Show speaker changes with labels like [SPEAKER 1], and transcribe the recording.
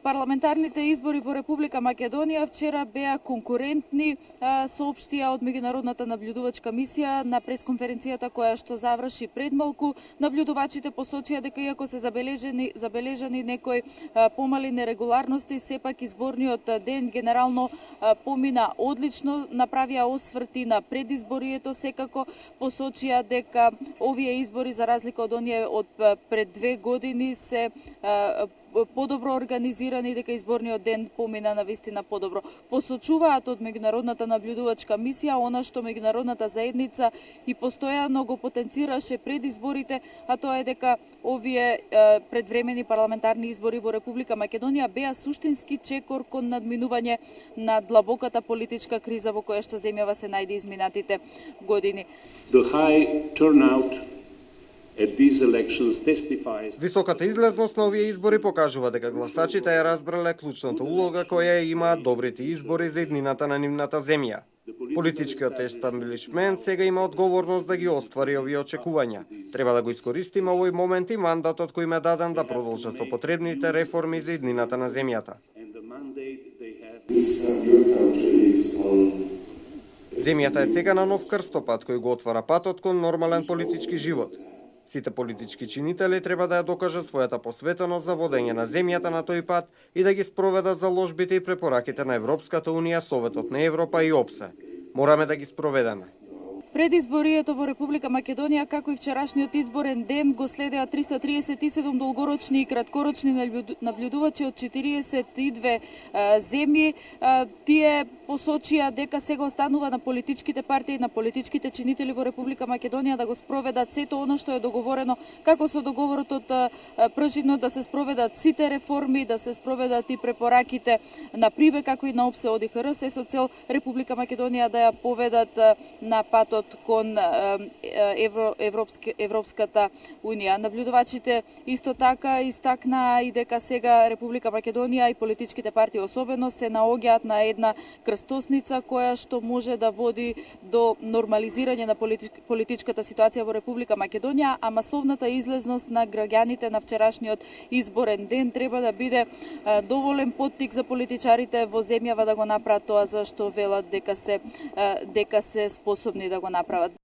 [SPEAKER 1] Парламентарните избори во Република Македонија вчера беа конкурентни, соопштија од меѓународната наблюдувачка мисија на пресконференцијата која што заврши пред малку. Наблюдувачите посочија дека иако се забележани некои помали нерегуларности, сепак изборниот ден генерално помина одлично, направија осврти на предизборието, секако посочија дека овие избори за разлика од оние од пред 2 години се подобро организирани, дека изборниот ден помина навистина подобро. Посочуваат од меѓународната наблюдувачка мисија она што меѓународната заедница и постојано го потенцираше пред изборите, а тоа е дека овие предвремени парламентарни избори во Република Македонија беа суштински чекор кон надминување на длабоката политичка криза во која што земјава се најде изминатите години.
[SPEAKER 2] The high turnout at these elections testifies.
[SPEAKER 3] Високата излезност на овие избори покажува дека гласачите ја разбрале клучната улога која имаат добрите избори за иднината на нивната земја. Политичкиот естаблишмент сега има одговорност да ги оствари овие очекувања. Треба да го искористиме овој момент и мандатот кој им е даден да продолжат со потребните реформи за иднината на земјата. Земјата е сега на нов крстопат кој го отвара патот кон нормален политички живот. Сите политички чинители треба да ја докажат својата посветеност за водење на земјата на тој пат и да ги спроведат заложбите и препораките на Европската Унија, Советот на Европа и ОПСЕ. Мораме да ги спроведеме.
[SPEAKER 1] Предизборието во Република Македонија, како и вчерашниот изборен ден, го следеа 337 долгорочни и краткорочни наблюдувачи од 42 земји. Тие посочија дека сега останува на политичките партии, на политичките чинители во Република Македонија да го спроведат сето она што е договорено, како со договорот од пржинот, да се спроведат сите реформи, да се спроведат и препораките на ПРИБЕ, како и на ОПСЕ ОДИХР, се со цел Република Македонија да ја поведат на патот кон Европската Унија. Наблюдувачите исто така истакнаа и дека сега Република Македонија и политичките партии особено се наоѓаат на една крстосница која што може да води до нормализирање на политичката ситуација во Република Македонија, а масовната излезност на граѓаните на вчерашниот изборен ден треба да биде доволен поттик за политичарите во земјава да го направат тоа за што велат дека се способни да го направат.